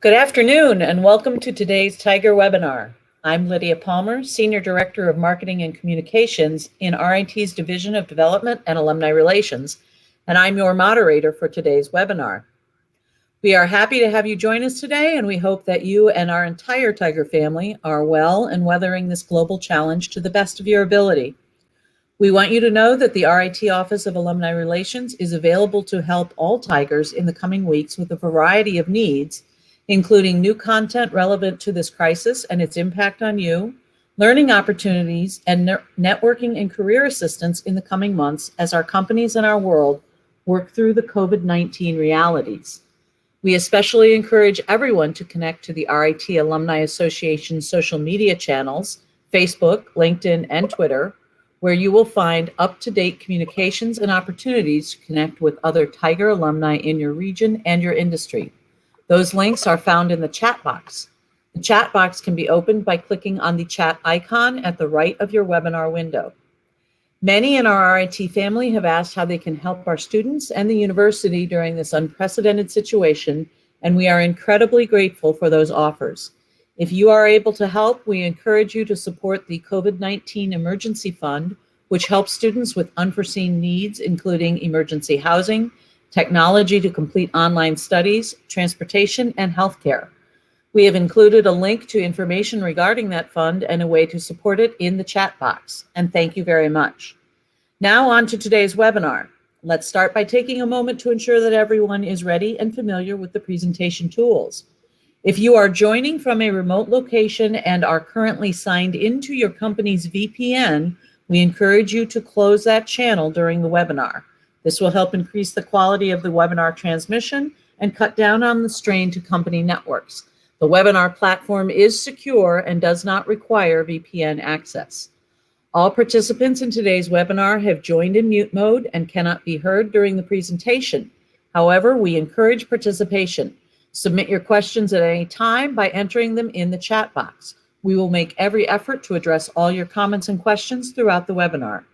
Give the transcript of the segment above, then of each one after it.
Good afternoon and welcome to today's Tiger webinar. I'm Lydia Palmer, Senior Director of Marketing and Communications in RIT's Division of Development and Alumni Relations, and I'm your moderator for today's webinar. We are happy to have you join us today, and we hope that you and our entire Tiger family are well and weathering this global challenge to the best of your ability. We want you to know that the RIT Office of Alumni Relations is available to help all Tigers in the coming weeks with a variety of needs, including new content relevant to this crisis and its impact on you, learning opportunities, and networking and career assistance in the coming months as our companies and our world work through the COVID-19 realities. We especially encourage everyone to connect to the RIT Alumni Association social media channels, Facebook, LinkedIn, and Twitter, where you will find up-to-date communications and opportunities to connect with other Tiger alumni in your region and your industry. Those links are found in the chat box. The chat box can be opened by clicking on the chat icon at the right of your webinar window. Many in our RIT family have asked how they can help our students and the university during this unprecedented situation, and we are incredibly grateful for those offers. If you are able to help, we encourage you to support the COVID-19 Emergency Fund, which helps students with unforeseen needs, including emergency housing, technology to complete online studies, transportation, and healthcare. We have included a link to information regarding that fund and a way to support it in the chat box, and thank you very much. Now on to today's webinar. Let's start by taking a moment to ensure that everyone is ready and familiar with the presentation tools. If you are joining from a remote location and are currently signed into your company's VPN, we encourage you to close that channel during the webinar. This will help increase the quality of the webinar transmission and cut down on the strain to company networks. The webinar platform is secure and does not require VPN access. All participants in today's webinar have joined in mute mode and cannot be heard during the presentation. However, we encourage participation. Submit your questions at any time by entering them in the chat box. We will make every effort to address all your comments and questions throughout the webinar.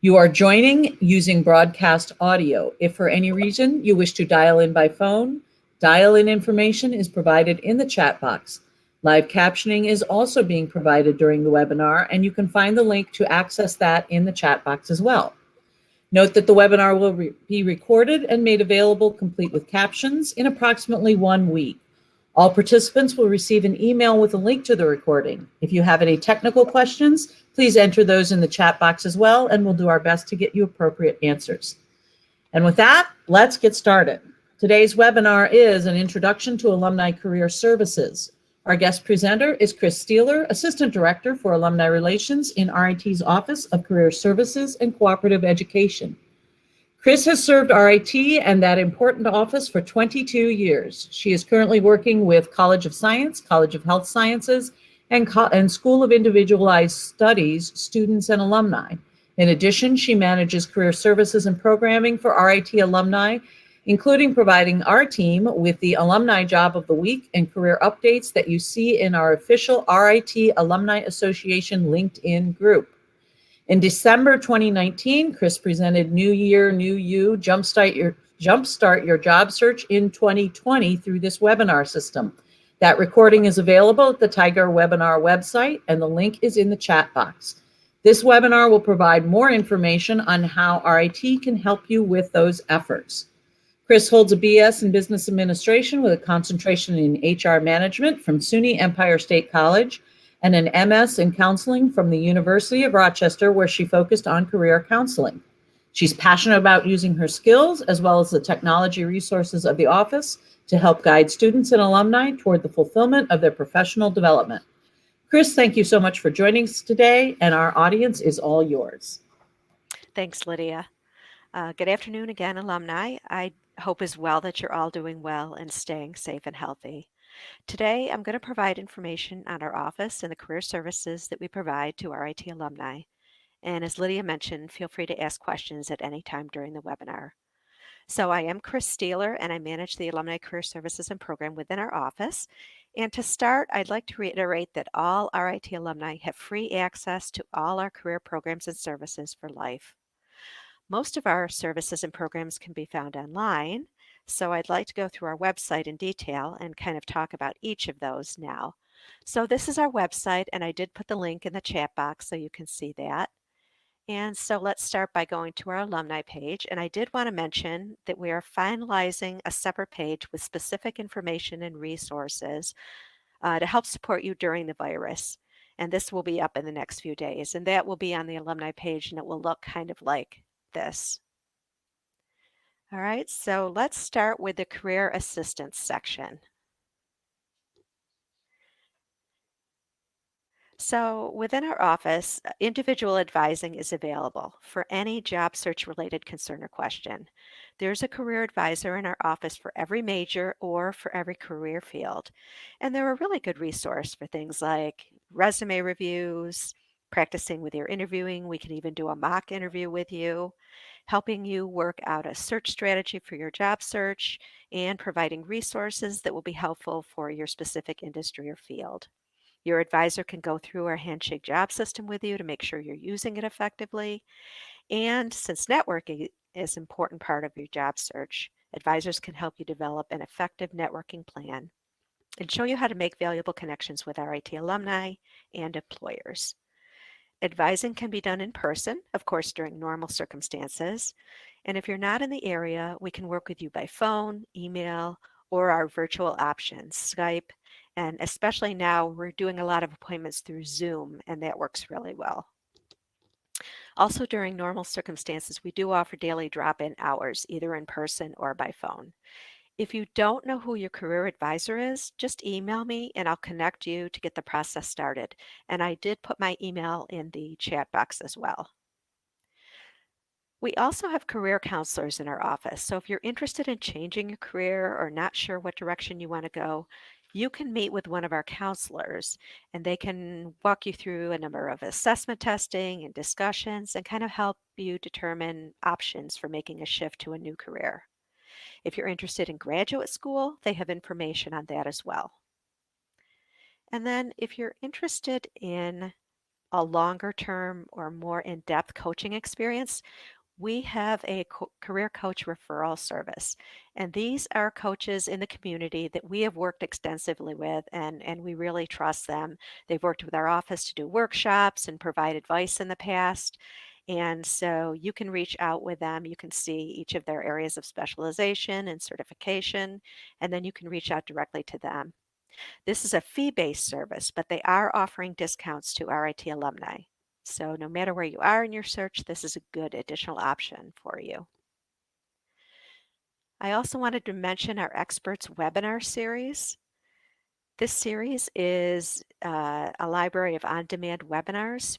You are joining using broadcast audio. If for any reason you wish to dial in by phone, dial-in information is provided in the chat box. Live captioning is also being provided during the webinar, and you can find the link to access that in the chat box as well. Note that the webinar will be recorded and made available complete with captions in approximately 1 week. All participants will receive an email with a link to the recording. If you have any technical questions, please enter those in the chat box as well, and we'll do our best to get you appropriate answers. And with that, let's get started. Today's webinar is an introduction to alumni career services. Our guest presenter is Kris Stehler, Assistant Director for Alumni Relations in RIT's Office of Career Services and Cooperative Education. Kris has served RIT and that important office for 22 years. She is currently working with College of Science, College of Health Sciences, and School of Individualized Studies students and alumni. In addition, she manages career services and programming for RIT alumni, including providing our team with the Alumni Job of the Week and career updates that you see in our official RIT Alumni Association LinkedIn group. In December 2019, Kris presented New Year, New You, Jumpstart Your Job Search in 2020 through this webinar system. That recording is available at the Tiger webinar website, and the link is in the chat box. This webinar will provide more information on how RIT can help you with those efforts. Kris holds a BS in Business Administration with a concentration in HR Management from SUNY Empire State College, and an MS in counseling from the University of Rochester, where she focused on career counseling. She's passionate about using her skills as well as the technology resources of the office to help guide students and alumni toward the fulfillment of their professional development. Kris, thank you so much for joining us today, and our audience is all yours. Thanks, Lydia. Good afternoon again, alumni. I hope as well that you're all doing well and staying safe and healthy. Today, I'm going to provide information on our office and the career services that we provide to RIT alumni. And as Lydia mentioned, feel free to ask questions at any time during the webinar. So I am Kris Stehler, and I manage the Alumni Career Services and Program within our office. And to start, I'd like to reiterate that all RIT alumni have free access to all our career programs and services for life. Most of our services and programs can be found online. So I'd like to go through our website in detail and kind of talk about each of those now. So this is our website, and I did put the link in the chat box so you can see that. And so let's start by going to our alumni page. And I did want to mention that we are finalizing a separate page with specific information and resources to help support you during the virus. And this will be up in the next few days. And that will be on the alumni page, and it will look kind of like this. All right, so let's start with the career assistance section. So within our office, individual advising is available for any job search related concern or question. There's a career advisor in our office for every major or for every career field. And they're a really good resource for things like resume reviews, practicing with your interviewing. We can even do a mock interview with you, helping you work out a search strategy for your job search, and providing resources that will be helpful for your specific industry or field. Your advisor can go through our Handshake job system with you to make sure you're using it effectively. And since networking is an important part of your job search, advisors can help you develop an effective networking plan and show you how to make valuable connections with RIT alumni and employers. Advising can be done in person, of course, during normal circumstances. And if you're not in the area, we can work with you by phone, email, or our virtual options, Skype. And especially now, we're doing a lot of appointments through Zoom, and that works really well. Also, during normal circumstances, we do offer daily drop in hours, either in person or by phone. If you don't know who your career advisor is, just email me and I'll connect you to get the process started. And I did put my email in the chat box as well. We also have career counselors in our office. So if you're interested in changing your career or not sure what direction you want to go, you can meet with one of our counselors and they can walk you through a number of assessment testing and discussions and kind of help you determine options for making a shift to a new career. If you're interested in graduate school, they have information on that as well. And then if you're interested in a longer term or more in-depth coaching experience, we have a career coach referral service. And these are coaches in the community that we have worked extensively with, and we really trust them. They've worked with our office to do workshops and provide advice in the past. And so you can reach out with them. You can see each of their areas of specialization and certification, and then you can reach out directly to them. This is a fee-based service, but they are offering discounts to RIT alumni. So no matter where you are in your search, this is a good additional option for you. I also wanted to mention our experts webinar series. This series is a library of on-demand webinars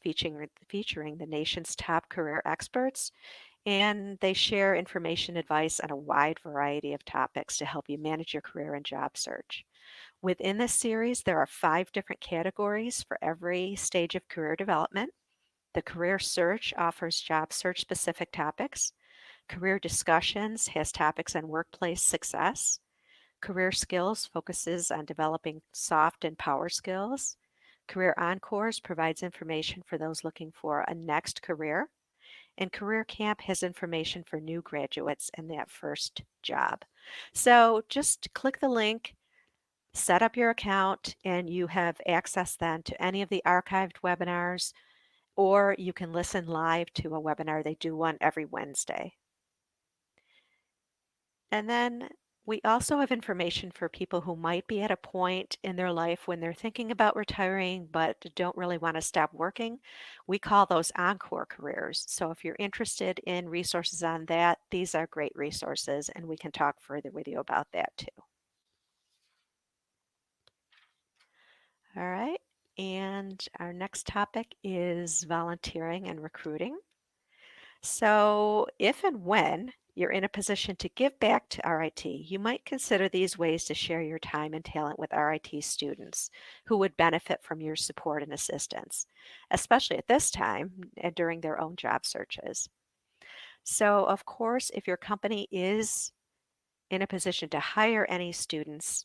featuring the nation's top career experts, and they share information advice on a wide variety of topics to help you manage your career and job search. Within this series, there are 5 different categories for every stage of career development. The Career Search offers job search specific topics. Career Discussions has topics on workplace success. Career Skills focuses on developing soft and power skills. Career Encores provides information for those looking for a next career. And Career Camp has information for new graduates and that first job. So just click the link, set up your account, and you have access then to any of the archived webinars, or you can listen live to a webinar. They do one every Wednesday. And then we also have information for people who might be at a point in their life when they're thinking about retiring but don't really want to stop working. We call those encore careers. So if you're interested in resources on that, these are great resources, and we can talk further with you about that too. All right. And our next topic is volunteering and recruiting. So, if and when you're in a position to give back to RIT, you might consider these ways to share your time and talent with RIT students who would benefit from your support and assistance, especially at this time and during their own job searches. So, of course, if your company is in a position to hire any students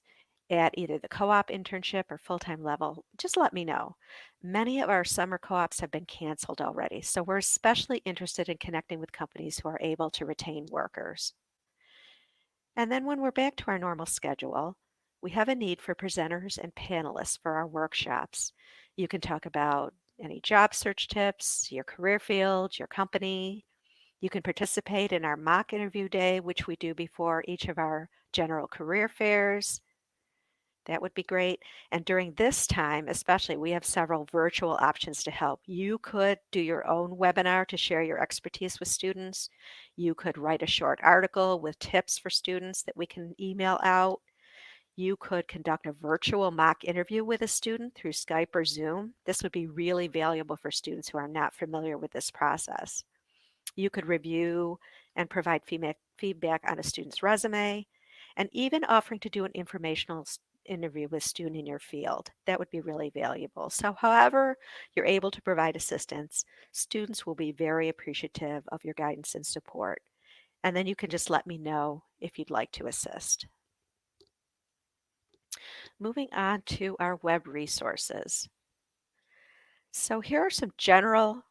at either the co-op internship or full-time level, just let me know. Many of our summer co-ops have been canceled already, so we're especially interested in connecting with companies who are able to retain workers. And then when we're back to our normal schedule, we have a need for presenters and panelists for our workshops. You can talk about any job search tips, your career field, your company. You can participate in our mock interview day, which we do before each of our general career fairs. That would be great. And during this time, especially, we have several virtual options to help. You could do your own webinar to share your expertise with students. You could write a short article with tips for students that we can email out. You could conduct a virtual mock interview with a student through Skype or Zoom. This would be really valuable for students who are not familiar with this process. You could review and provide feedback on a student's resume, and even offering to do an informational interview with a student in your field. That would be really valuable. So however you're able to provide assistance, students will be very appreciative of your guidance and support. And then you can just let me know if you'd like to assist. Moving on to our web resources. So here are some general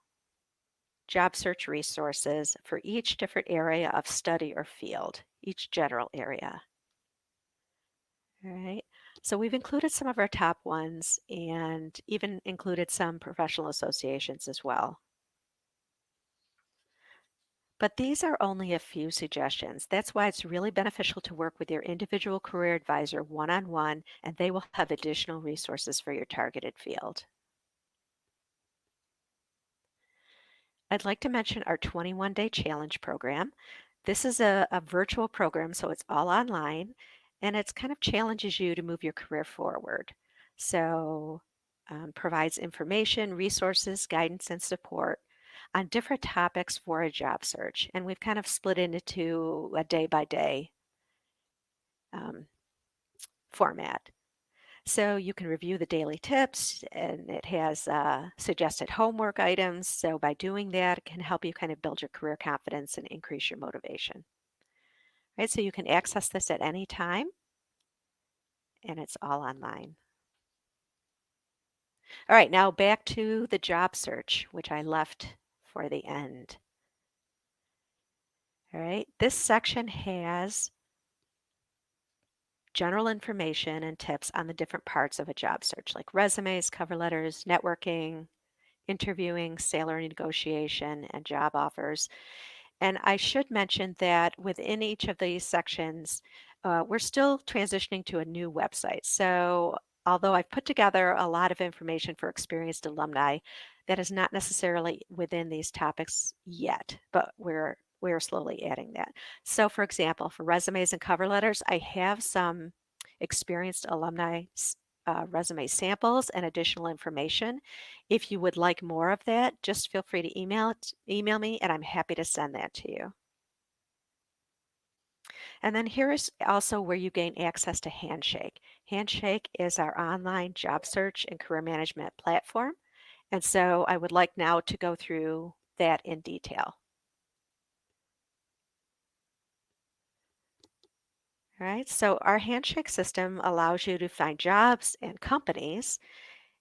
job search resources for each different area of study or field, each general area. All right. So we've included some of our top ones and even included some professional associations as well. But these are only a few suggestions. That's why it's really beneficial to work with your individual career advisor one-on-one, and they will have additional resources for your targeted field. I'd like to mention our 21-day challenge program. This is a virtual program, so it's all online, and it's kind of challenges you to move your career forward. So provides information, resources, guidance, and support on different topics for a job search. And we've kind of split it into a day-by-day format. So you can review the daily tips, and it has suggested homework items. So by doing that, it can help you kind of build your career confidence and increase your motivation. Right? So you can access this at any time, and it's all online. All right, now back to the job search, which I left for the end. All right, this section has general information and tips on the different parts of a job search, like resumes, cover letters, networking, interviewing, salary negotiation, and job offers. And I should mention that within each of these sections, we're still transitioning to a new website. So although I've put together a lot of information for experienced alumni, that is not necessarily within these topics yet, but we're slowly adding that. So for example, for resumes and cover letters, I have some experienced alumni resume samples and additional information. If you would like more of that, just feel free to email me, and I'm happy to send that to you. And then here is also where you gain access to Handshake. Handshake is our online job search and career management platform. And so I would like now to go through that in detail. All right, so our Handshake system allows you to find jobs and companies.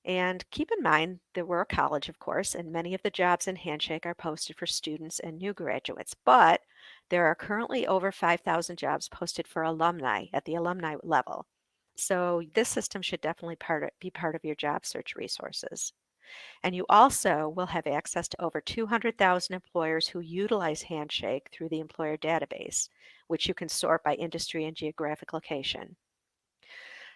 And keep in mind that we're a college, of course, and many of the jobs in Handshake are posted for students and new graduates. But there are currently over 5,000 jobs posted for alumni at the alumni level. So this system should definitely be part of your job search resources. And you also will have access to over 200,000 employers who utilize Handshake through the employer database, which you can sort by industry and geographic location.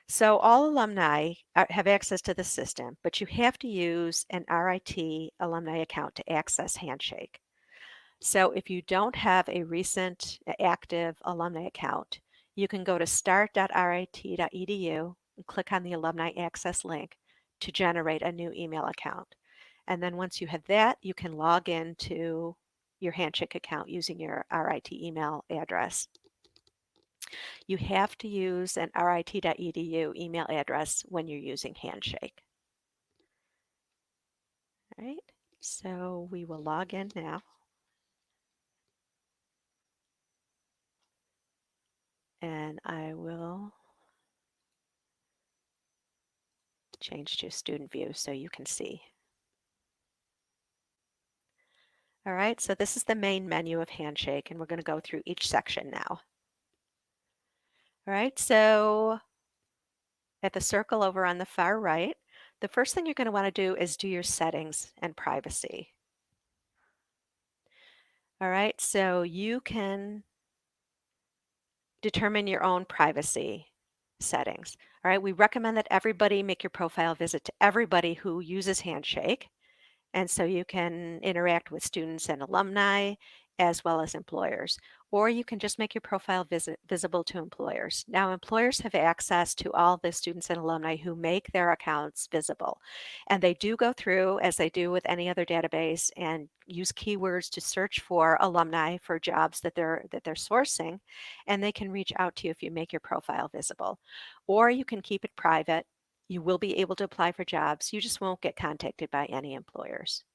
So all alumni have access to the system, but you have to use an RIT alumni account to access Handshake. So if you don't have a recent active alumni account, you can go to start.rit.edu and click on the alumni access link to generate a new email account. And then once you have that, you can log into your Handshake account using your RIT email address. You have to use an rit.edu email address when you're using Handshake. All right, so we will log in now. And I will change to student view so you can see. All right, so this is the main menu of Handshake, and we're going to go through each section now. All right, so at the circle over on the far right, the first thing you're going to want to do is do your settings and privacy. All right, so you can determine your own privacy settings. All right, we recommend that everybody make your profile visit to everybody who uses Handshake. And so you can interact with students and alumni as well as employers. Or you can just make your profile visible to employers. Now, employers have access to all the students and alumni who make their accounts visible. And they do go through, as they do with any other database, and use keywords to search for alumni for jobs that they're sourcing. And they can reach out to you if you make your profile visible. Or you can keep it private. You will be able to apply for jobs. You just won't get contacted by any employers.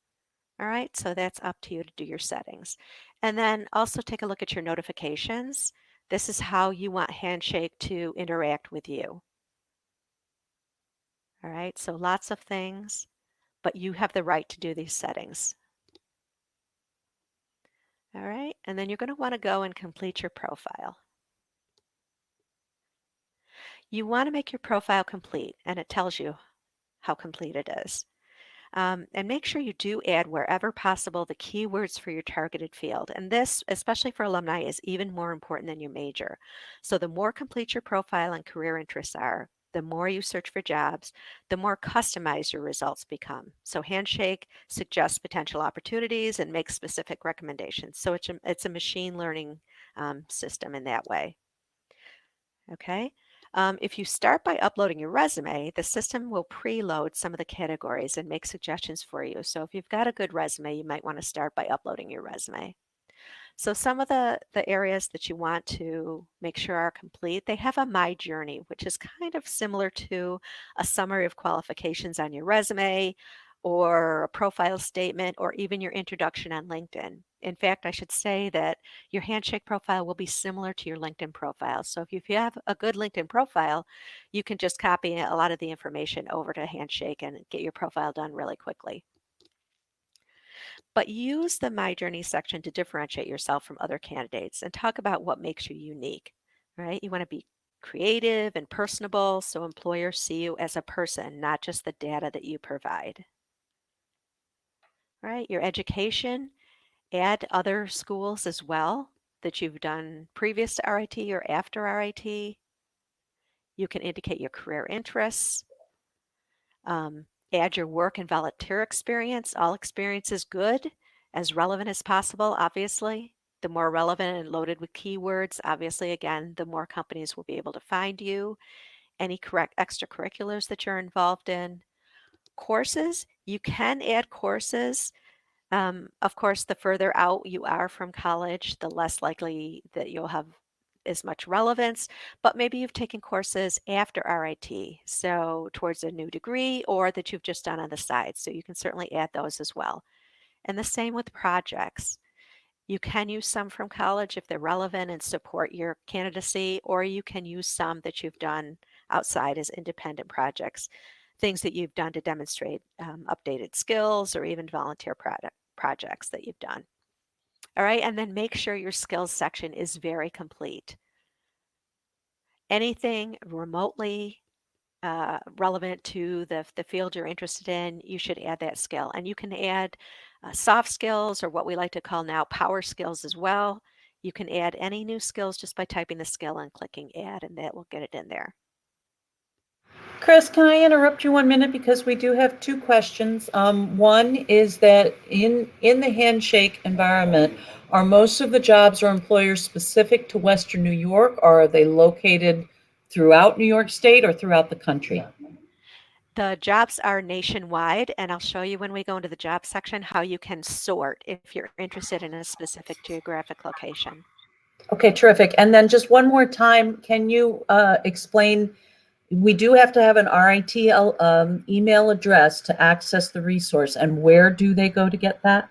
All right, so that's up to you to do your settings. And then also take a look at your notifications. This is how you want Handshake to interact with you. All right, so lots of things, but you have the right to do these settings. All right, and then you're going to want to go and complete your profile. You want to make your profile complete, and it tells you how complete it is. And make sure you do add wherever possible the keywords for your targeted field. And this, especially for alumni, is even more important than your major. So the more complete your profile and career interests are, the more you search for jobs, the more customized your results become. So Handshake suggests potential opportunities and makes specific recommendations. So it's a machine learning system in that way. Okay. If you start by uploading your resume, the system will preload some of the categories and make suggestions for you. So if you've got a good resume, you might want to start by uploading your resume. So some of the areas that you want to make sure are complete, they have a My Journey, which is kind of similar to a summary of qualifications on your resume or a profile statement or even your introduction on LinkedIn. In fact, I should say that your Handshake profile will be similar to your LinkedIn profile. So if you have a good LinkedIn profile, you can just copy a lot of the information over to Handshake and get your profile done really quickly. But use the My Journey section to differentiate yourself from other candidates and talk about what makes you unique, right? You want to be creative and personable so employers see you as a person, not just the data that you provide. Right? Your education, add other schools as well that you've done previous to RIT or after RIT. You can indicate your career interests. Add your work and volunteer experience. All experience is good, as relevant as possible, obviously. The more relevant and loaded with keywords, obviously, again, the more companies will be able to find you. Any correct extracurriculars that you're involved in. Courses, you can add courses. Of course, the further out you are from college, the less likely that you'll have as much relevance, but maybe you've taken courses after RIT, so towards a new degree or that you've just done on the side. So you can certainly add those as well. And the same with projects. You can use some from college if they're relevant and support your candidacy, or you can use some that you've done outside as independent projects, things that you've done to demonstrate updated skills or even volunteer projects that you've done. All right, and then make sure your skills section is very complete. Anything remotely relevant to the field you're interested in, you should add that skill. And you can add soft skills, or what we like to call now power skills as well. You can add any new skills just by typing the skill and clicking add, and that will get it in there. Kris, can I interrupt you 1 minute because we do have two questions. One is that in the Handshake environment, are most of the jobs or employers specific to Western New York, or are they located throughout New York State or throughout the country? The jobs are nationwide, and I'll show you when we go into the job section how you can sort if you're interested in a specific geographic location. Okay, terrific. And then just one more time, can you explain, we do have to have an RIT email address to access the resource, and where do they go to get that?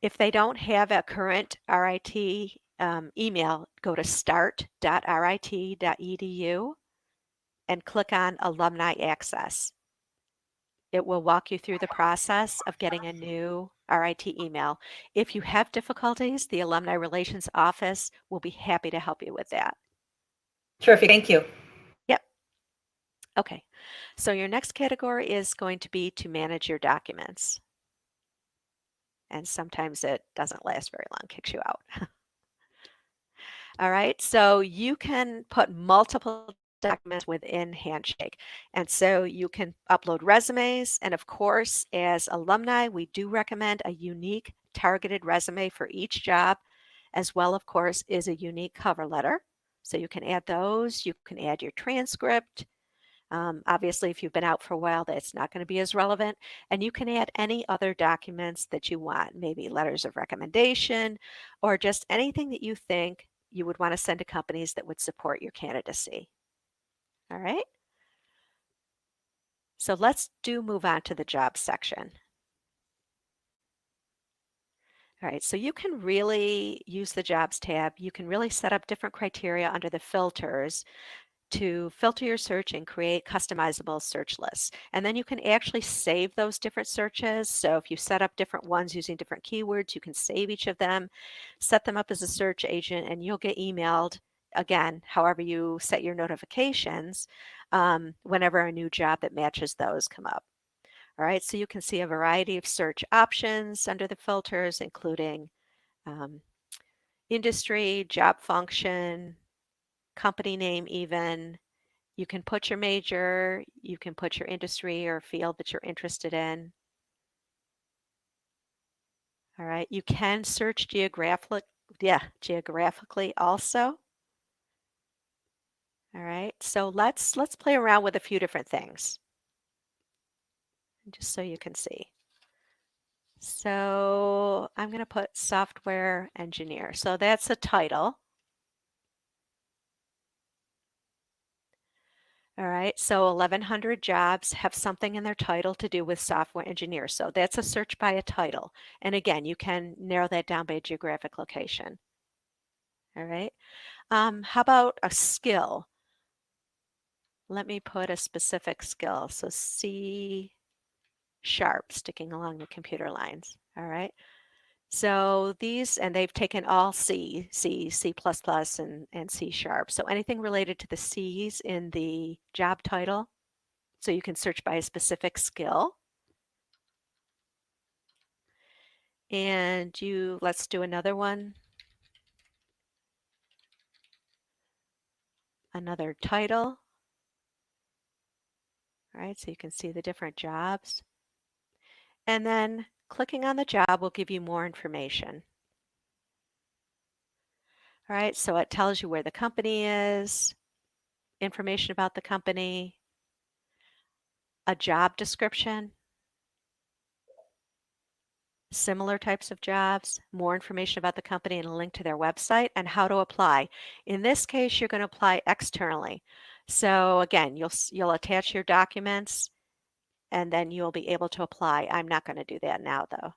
If they don't have a current RIT email, go to start.rit.edu and click on Alumni Access. It will walk you through the process of getting a new RIT email. If you have difficulties, the Alumni Relations Office will be happy to help you with that. Terrific. Thank you. Yep. Okay. So your next category is going to be to manage your documents. And sometimes it doesn't last very long, kicks you out. All right, so you can put multiple documents within Handshake. And so you can upload resumes. And of course, as alumni, we do recommend a unique targeted resume for each job, as well, of course, is a unique cover letter. So you can add those. You can add your transcript. Obviously, if you've been out for a while, that's not going to be as relevant. And you can add any other documents that you want, maybe letters of recommendation or just anything that you think you would want to send to companies that would support your candidacy. All right. So let's move on to the jobs section. All right, so you can really use the jobs tab. You can really set up different criteria under the filters to filter your search and create customizable search lists. And then you can actually save those different searches. So if you set up different ones using different keywords, you can save each of them, set them up as a search agent, and you'll get emailed again, however you set your notifications, whenever a new job that matches those come up. All right, so you can see a variety of search options under the filters, including industry, job function, company name even. You can put your major, you can put your industry or field that you're interested in. All right, you can search geographically also. All right, so let's play around with a few different things, just so you can see. So I'm going to put software engineer. So that's a title. All right, so 1,100 jobs have something in their title to do with software engineer. So that's a search by a title. And again, you can narrow that down by geographic location. All right, how about a skill? Let me put a specific skill. So C#, sticking along the computer lines. All right. So these, and they've taken all C, C++, and C#. So anything related to the C's in the job title. So you can search by a specific skill. And let's do another one. Another title. All right, so you can see the different jobs. And then clicking on the job will give you more information. All right, so it tells you where the company is, information about the company, a job description, similar types of jobs, more information about the company, and a link to their website and how to apply. In this case, you're going to apply externally. So again, you'll attach your documents and then you'll be able to apply. I'm not going to do that now though.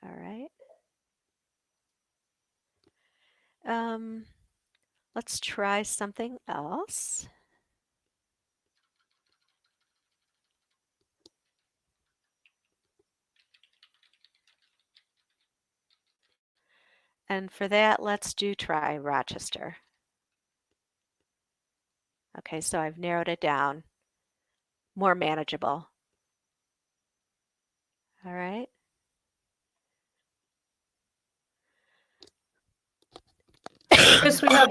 All right. Let's try something else. And for that, let's try Rochester. Okay, so I've narrowed it down, more manageable. All right. Kris, we have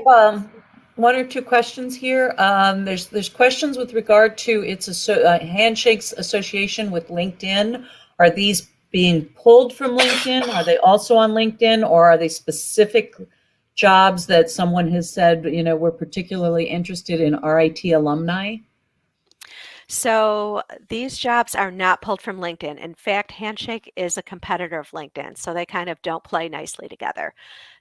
one or two questions here. There's questions with regard to Handshake's association with LinkedIn. Are these being pulled from LinkedIn? Are they also on LinkedIn, or are they specific jobs that someone has said, we're particularly interested in RIT alumni? So these jobs are not pulled from LinkedIn. In fact, Handshake is a competitor of LinkedIn, so they kind of don't play nicely together.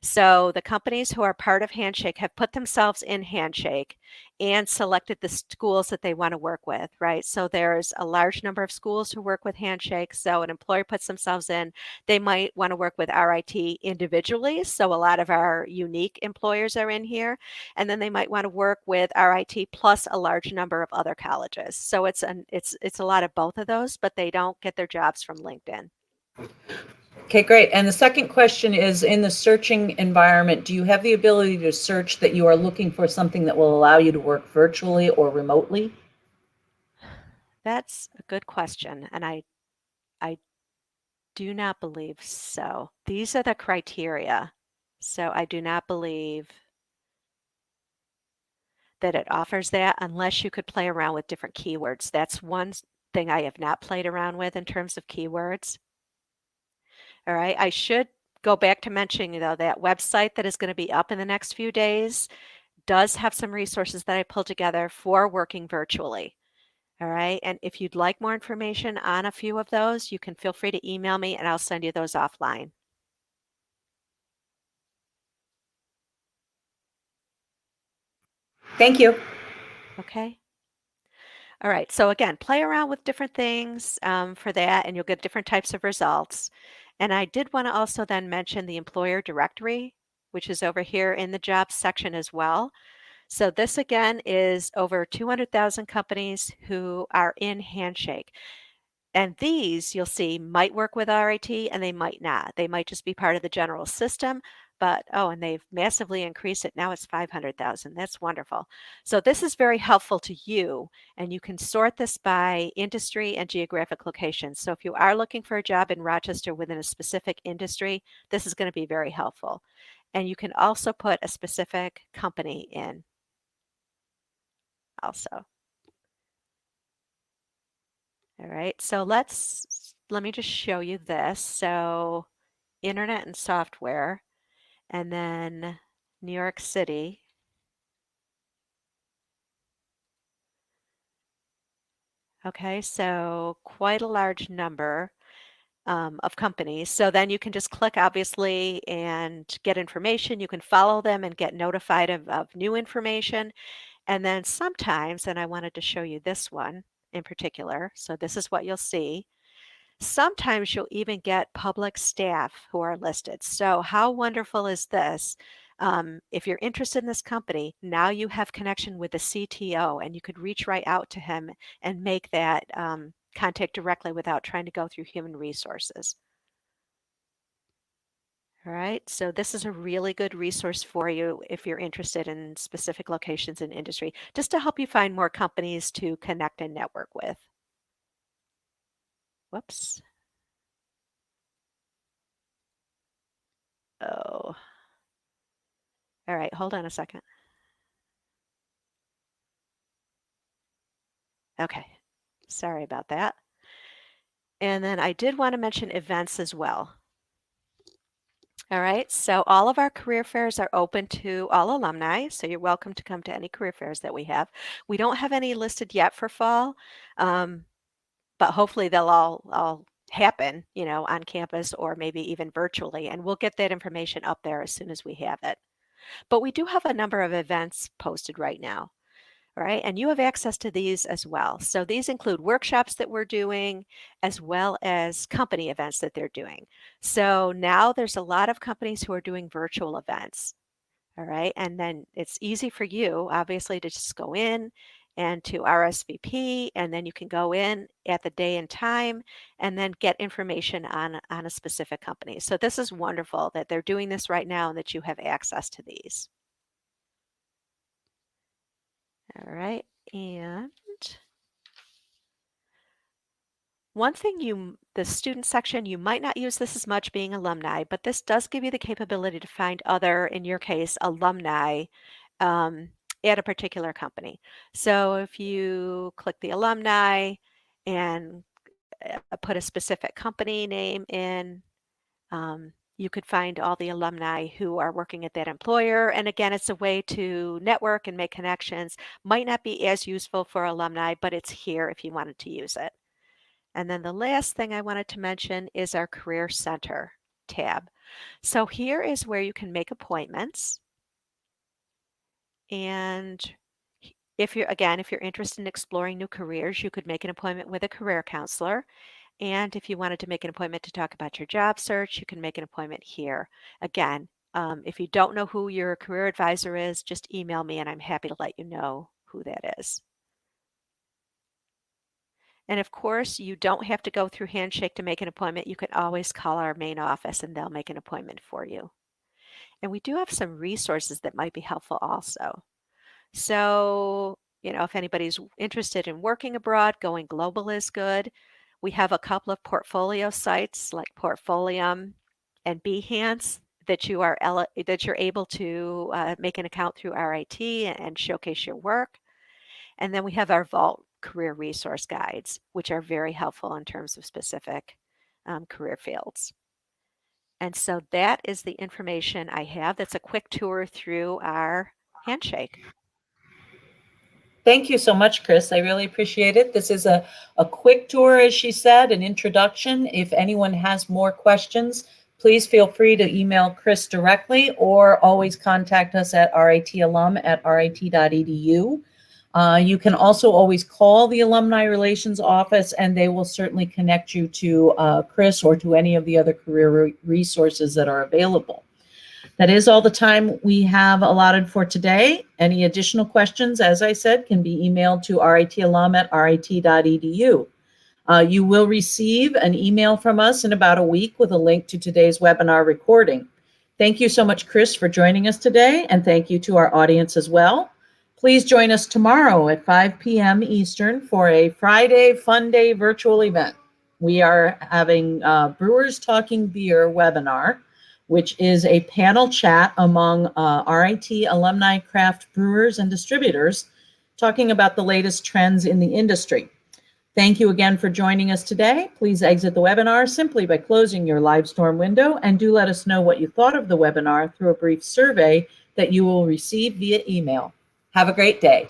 So the companies who are part of Handshake have put themselves in Handshake and selected the schools that they want to work with, right? So there's a large number of schools who work with Handshake. So an employer puts themselves in, they might want to work with RIT individually. So a lot of our unique employers are in here. And then they might want to work with RIT plus a large number of other colleges. So it's a lot of both of those, but they don't get their jobs from LinkedIn. Okay, great. And the second question is, in the searching environment, do you have the ability to search that you are looking for something that will allow you to work virtually or remotely? That's a good question, and I do not believe so. These are the criteria. So I do not believe that it offers that unless you could play around with different keywords. That's one thing I have not played around with in terms of keywords. All right. I should go back to mentioning, though, that website that is going to be up in the next few days does have some resources that I pulled together for working virtually. All right. And if you'd like more information on a few of those, you can feel free to email me and I'll send you those offline. Thank you. Okay. All right. So again, play around with different things for that and you'll get different types of results. And I did want to also then mention the employer directory, which is over here in the jobs section as well. So this again is over 200,000 companies who are in Handshake. And these you'll see might work with RIT and they might not. They might just be part of the general system, but oh, and they've massively increased it. Now it's 500,000. That's wonderful. So this is very helpful to you and you can sort this by industry and geographic location. So if you are looking for a job in Rochester within a specific industry, this is going to be very helpful. And you can also put a specific company in also. All right, so let me just show you this. So internet and software, and then New York City. Okay, so quite a large number of companies. So then you can just click obviously and get information. You can follow them and get notified of new information. And then sometimes, and I wanted to show you this one in particular. So this is what you'll see. Sometimes you'll even get public staff who are listed. So how wonderful is this? If you're interested in this company, now you have connection with the CTO and you could reach right out to him and make that contact directly without trying to go through human resources. All right, so this is a really good resource for you if you're interested in specific locations in industry, just to help you find more companies to connect and network with. Whoops. Oh, all right, hold on a second. Okay, sorry about that. And then I did want to mention events as well. All right, so all of our career fairs are open to all alumni, so you're welcome to come to any career fairs that we have. We don't have any listed yet for fall, um, but hopefully they'll all happen, you know, on campus or maybe even virtually, and we'll get that information up there as soon as we have it. But we do have a number of events posted right now. All right, and you have access to these as well. So these include workshops that we're doing as well as company events that they're doing. So now there's a lot of companies who are doing virtual events. All right, and then it's easy for you, obviously, to just go in and to RSVP, and then you can go in at the day and time and then get information on a specific company. So this is wonderful that they're doing this right now and that you have access to these. All right, and one thing the student section, you might not use this as much being alumni, but this does give you the capability to find other, in your case, alumni um, at a particular company. So if you click the alumni and put a specific company name in, you could find all the alumni who are working at that employer. And again, it's a way to network and make connections. Might not be as useful for alumni, but it's here if you wanted to use it. And then the last thing I wanted to mention is our Career Center tab. So here is where you can make appointments. And if you're, again, if you're interested in exploring new careers, you could make an appointment with a career counselor. And if you wanted to make an appointment to talk about your job search, you can make an appointment here. Again, if you don't know who your career advisor is, just email me and I'm happy to let you know who that is. And of course, you don't have to go through Handshake to make an appointment. You can always call our main office and they'll make an appointment for you. And we do have some resources that might be helpful also. So, if anybody's interested in working abroad, going global is good. We have a couple of portfolio sites like Portfolium and Behance that you're able to make an account through RIT and showcase your work. And then we have our Vault career resource guides, which are very helpful in terms of specific career fields. And so that is the information I have. That's a quick tour through our Handshake. Thank you so much, Kris. I really appreciate it. This is a quick tour, as she said, an introduction. If anyone has more questions, please feel free to email Kris directly or always contact us at ritalum@rit.edu. You can also always call the Alumni Relations Office, and they will certainly connect you to Kris or to any of the other career resources that are available. That is all the time we have allotted for today. Any additional questions, as I said, can be emailed to ritalum@rit.edu. You will receive an email from us in about a week with a link to today's webinar recording. Thank you so much, Kris, for joining us today, and thank you to our audience as well. Please join us tomorrow at 5 p.m. Eastern for a Friday Fun Day virtual event. We are having Brewers Talking Beer webinar, which is a panel chat among RIT alumni, craft brewers, and distributors talking about the latest trends in the industry. Thank you again for joining us today. Please exit the webinar simply by closing your Livestorm window, and do let us know what you thought of the webinar through a brief survey that you will receive via email. Have a great day.